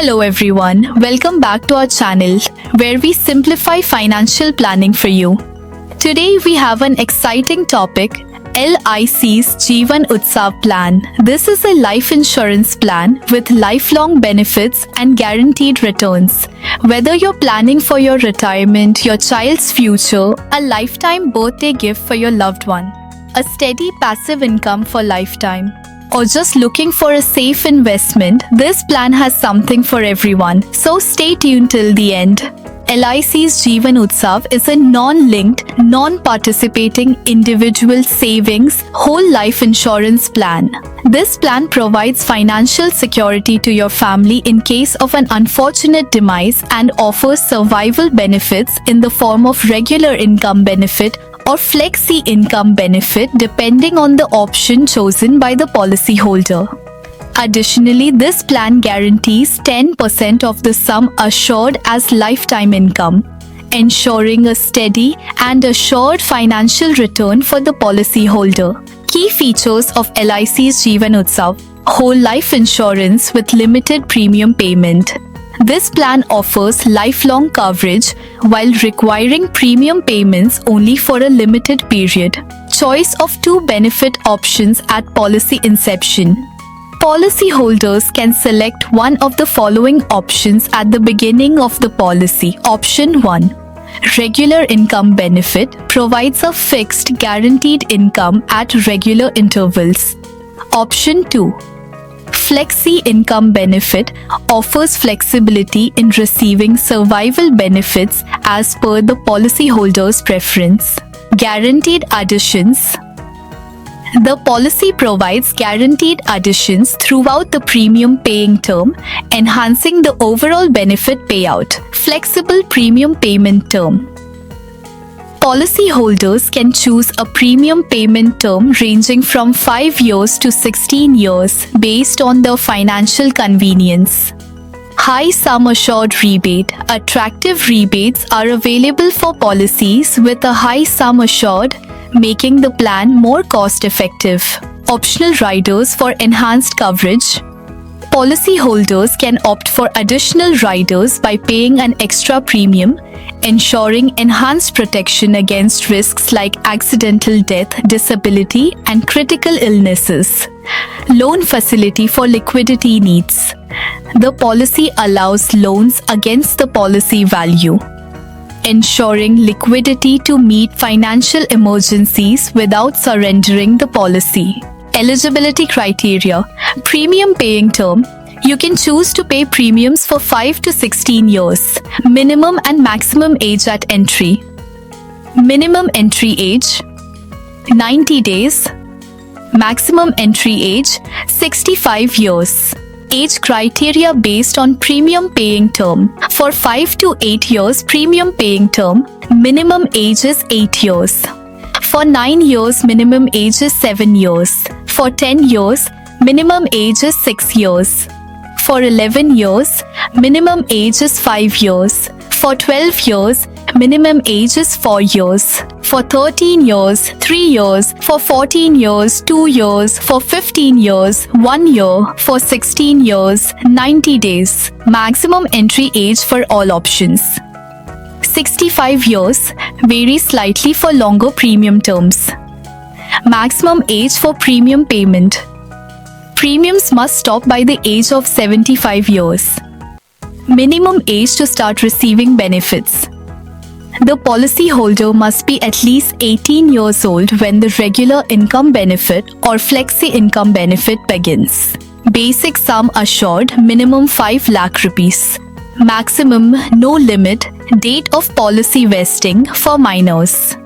Hello everyone, welcome back to our channel where we simplify financial planning for you. Today we have an exciting topic, LIC's Jeevan Utsav plan. This is a life insurance plan with lifelong benefits and guaranteed returns. Whether you're planning for your retirement, your child's future, a lifetime birthday gift for your loved one, a steady passive income for lifetime, or just looking for a safe investment, this plan has something for everyone. So stay tuned till the end. LIC's Jeevan Utsav is a non-linked, non-participating individual savings whole life insurance plan. This plan provides financial security to your family in case of an unfortunate demise and offers survival benefits in the form of regular income benefit or flexi income benefit depending on the option chosen by the policyholder. Additionally, this plan guarantees 10% of the sum assured as lifetime income, ensuring a steady and assured financial return for the policyholder. Key features of LIC's Jeevan Utsav: whole life insurance with limited premium payment. This plan offers lifelong coverage while requiring premium payments only for a limited period. Choice of two benefit options at policy inception. Policyholders can select one of the following options at the beginning of the policy. Option 1. Regular income benefit provides a fixed guaranteed income at regular intervals. Option 2. Flexi income benefit offers flexibility in receiving survival benefits as per the policyholder's preference. Guaranteed additions. The policy provides guaranteed additions throughout the premium paying term, enhancing the overall benefit payout. Flexible premium payment term. Policyholders can choose a premium payment term ranging from 5 years to 16 years based on their financial convenience. High sum assured rebate. Attractive rebates are available for policies with a high sum assured, making the plan more cost-effective. Optional riders for enhanced coverage. Policyholders can opt for additional riders by paying an extra premium, ensuring enhanced protection against risks like accidental death, disability, and critical illnesses. Loan facility for liquidity needs. The policy allows loans against the policy value, ensuring liquidity to meet financial emergencies without surrendering the policy. Eligibility criteria. Premium paying term. You can choose to pay premiums for 5 to 16 years. Minimum and maximum age at entry. Minimum entry age 90 days. Maximum entry age 65 years. Age criteria based on premium paying term. For 5 to 8 years premium paying term, minimum age is 8 years. For 9 years, minimum age is 7 years. For 10 years, minimum age is 6 years. For 11 years, minimum age is 5 years. For 12 years, minimum age is 4 years. For 13 years, 3 years. For 14 years, 2 years. For 15 years, 1 year. For 16 years, 90 days. Maximum entry age for all options. 65 years varies slightly for longer premium terms. Maximum age for premium payment. Premiums must stop by the age of 75 years. Minimum age to start receiving benefits. The policyholder must be at least 18 years old when the regular income benefit or flexi income benefit begins. Basic sum assured minimum 5 lakh rupees. Maximum no limit date of policy vesting for minors.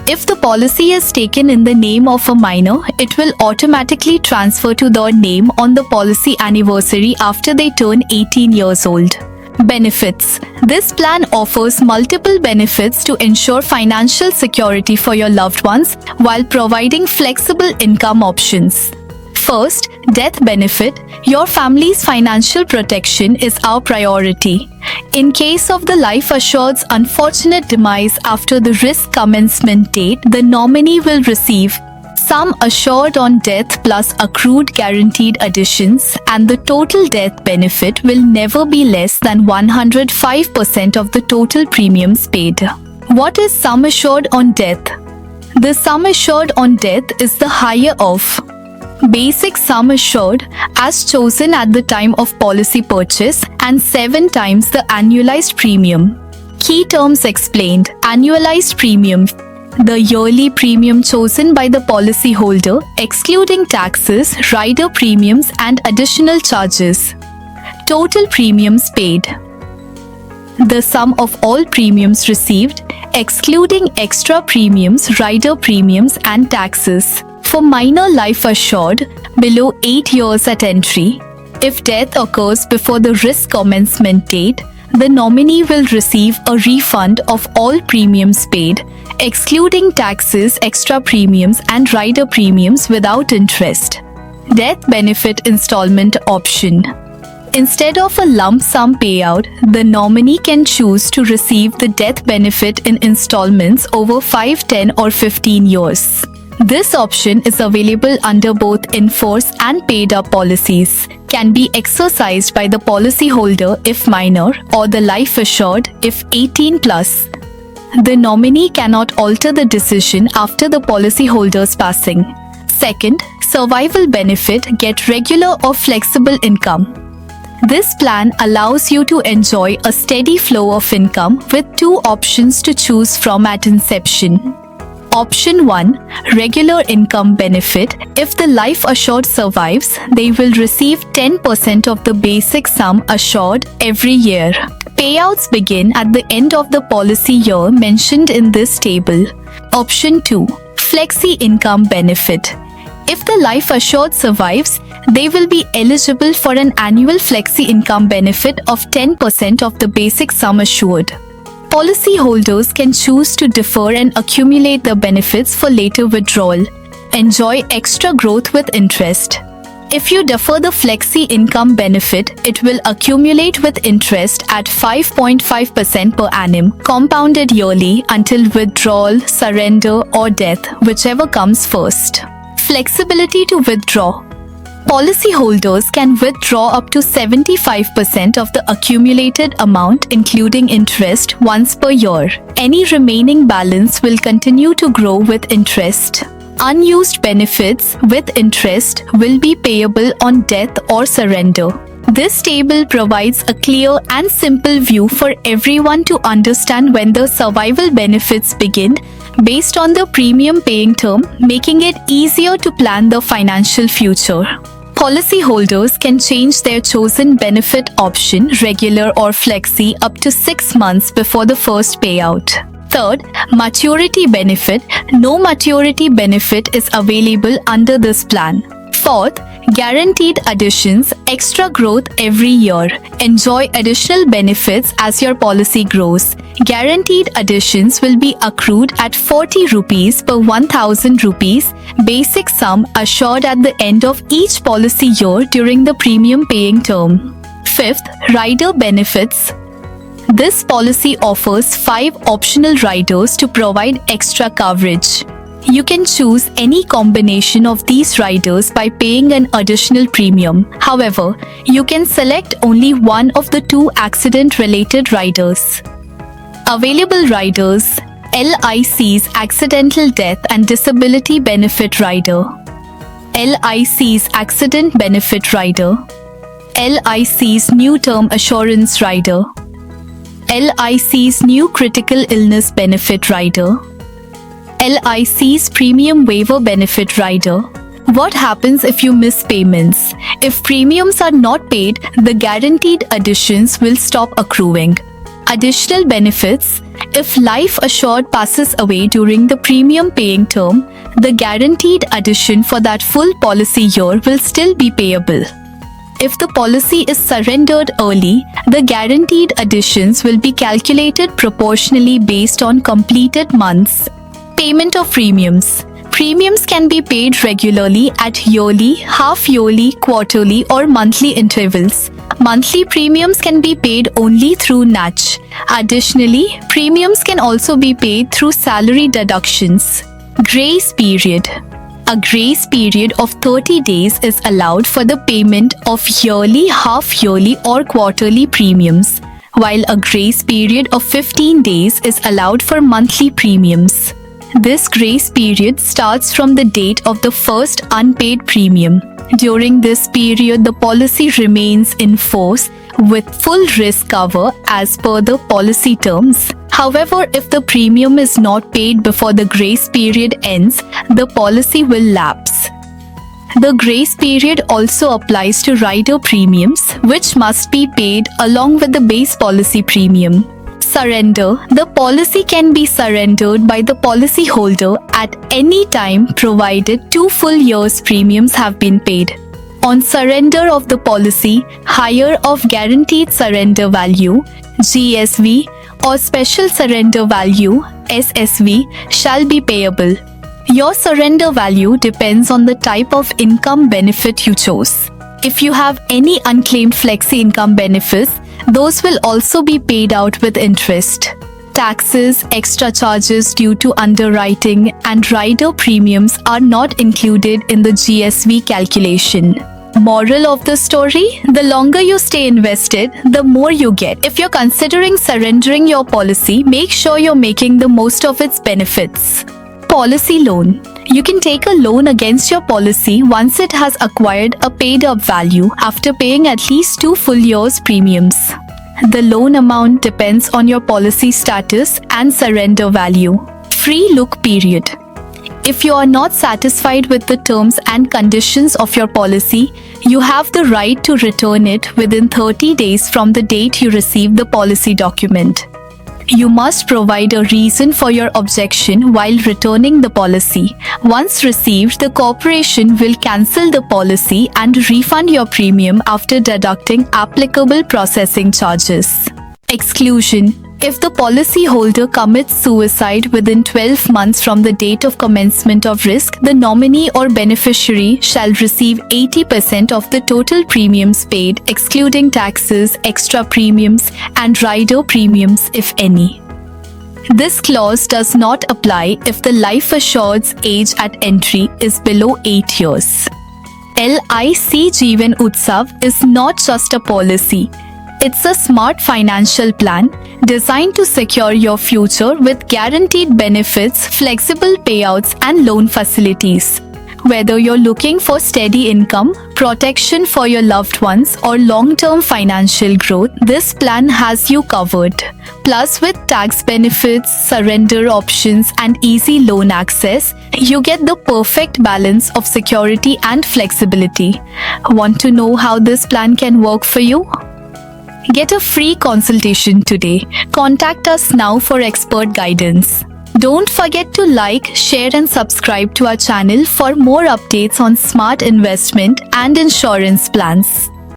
If the policy is taken in the name of a minor, it will automatically transfer to their name on the policy anniversary after they turn 18 years old. Benefits. This plan offers multiple benefits to ensure financial security for your loved ones while providing flexible income options. First, death benefit. Your family's financial protection is our priority. In case of the life assured's unfortunate demise after the risk commencement date, the nominee will receive sum assured on death plus accrued guaranteed additions, and the total death benefit will never be less than 105% of the total premiums paid. What is sum assured on death? The sum assured on death is the higher of basic sum assured as chosen at the time of policy purchase and 7 times the annualized premium. Key terms explained. Annualized premium. The yearly premium chosen by the policyholder, excluding taxes, rider premiums and additional charges. Total premiums paid. The sum of all premiums received, excluding extra premiums, rider premiums and taxes. For minor life assured, below 8 years at entry, if death occurs before the risk commencement date, the nominee will receive a refund of all premiums paid, excluding taxes, extra premiums and rider premiums without interest. Death benefit installment option. Instead of a lump sum payout, the nominee can choose to receive the death benefit in installments over 5, 10 or 15 years. This option is available under both in-force and paid-up policies, can be exercised by the policyholder if minor or the life assured if 18 plus. The nominee cannot alter the decision after the policyholder's passing. Second, survival benefit, get regular or flexible income. This plan allows you to enjoy a steady flow of income with 2 options to choose from at inception. Option 1, regular income benefit. If the life assured survives, they will receive 10% of the basic sum assured every year. Payouts begin at the end of the policy year mentioned in this table. Option 2, flexi income benefit. If the life assured survives, they will be eligible for an annual flexi income benefit of 10% of the basic sum assured. Policyholders can choose to defer and accumulate the benefits for later withdrawal. Enjoy extra growth with interest. If you defer the flexi income benefit, it will accumulate with interest at 5.5% per annum, compounded yearly until withdrawal, surrender or death, whichever comes first. Flexibility to withdraw. Policyholders can withdraw up to 75% of the accumulated amount including interest once per year. Any remaining balance will continue to grow with interest. Unused benefits with interest will be payable on death or surrender. This table provides a clear and simple view for everyone to understand when the survival benefits begin based on the premium paying term, making it easier to plan the financial future. Policyholders can change their chosen benefit option, regular or flexi, up to 6 months before the first payout. Third, maturity benefit. No maturity benefit is available under this plan. Fourth, guaranteed additions, extra growth every year. Enjoy additional benefits as your policy grows. Guaranteed additions will be accrued at 40 rupees per 1000 rupees basic sum assured at the end of each policy year during the premium paying term. Fifth, rider benefits. This policy offers 5 optional riders to provide extra coverage. You can choose any combination of these riders by paying an additional premium. However, you can select only one of the 2 accident-related riders. Available riders: LIC's Accidental Death and Disability Benefit Rider, LIC's Accident Benefit Rider, LIC's New Term Assurance Rider, LIC's New Critical Illness Benefit Rider, LIC's Premium Waiver Benefit Rider. What happens if you miss payments? If premiums are not paid, the guaranteed additions will stop accruing. Additional benefits: if life assured passes away during the premium paying term, the guaranteed addition for that full policy year will still be payable. If the policy is surrendered early, the guaranteed additions will be calculated proportionally based on completed months. Payment of premiums. Premiums can be paid regularly at yearly, half-yearly, quarterly or monthly intervals. Monthly premiums can be paid only through NACH. Additionally, premiums can also be paid through salary deductions. Grace period. A grace period of 30 days is allowed for the payment of yearly, half-yearly or quarterly premiums, while a grace period of 15 days is allowed for monthly premiums. This grace period starts from the date of the first unpaid premium. During this period, the policy remains in force with full risk cover as per the policy terms. However, if the premium is not paid before the grace period ends, the policy will lapse. The grace period also applies to rider premiums, which must be paid along with the base policy premium. Surrender. The policy can be surrendered by the policyholder at any time provided 2 full years' premiums have been paid. On surrender of the policy, higher of guaranteed surrender value (GSV) or special surrender value (SSV) shall be payable. Your surrender value depends on the type of income benefit you chose. If you have any unclaimed flexi income benefits, those will also be paid out with interest. Taxes, extra charges due to underwriting, and rider premiums are not included in the GSV calculation. Moral of the story: the longer you stay invested, the more you get. If you're considering surrendering your policy, make sure you're making the most of its benefits. Policy loan. You can take a loan against your policy once it has acquired a paid-up value after paying at least 2 full years' premiums. The loan amount depends on your policy status and surrender value. Free look period. If you are not satisfied with the terms and conditions of your policy, you have the right to return it within 30 days from the date you receive the policy document. You must provide a reason for your objection while returning the policy. Once received, the corporation will cancel the policy and refund your premium after deducting applicable processing charges. Exclusion. If the policyholder commits suicide within 12 months from the date of commencement of risk, the nominee or beneficiary shall receive 80% of the total premiums paid, excluding taxes, extra premiums, and rider premiums, if any. This clause does not apply if the life assured's age at entry is below 8 years. LIC Jeevan Utsav is not just a policy. It's a smart financial plan designed to secure your future with guaranteed benefits, flexible payouts, and loan facilities. Whether you're looking for steady income, protection for your loved ones, or long-term financial growth, this plan has you covered. Plus, with tax benefits, surrender options, and easy loan access, you get the perfect balance of security and flexibility. Want to know how this plan can work for you? Get a free consultation today. Contact us now for expert guidance. Don't forget to like, share, and subscribe to our channel for more updates on smart investment and insurance plans.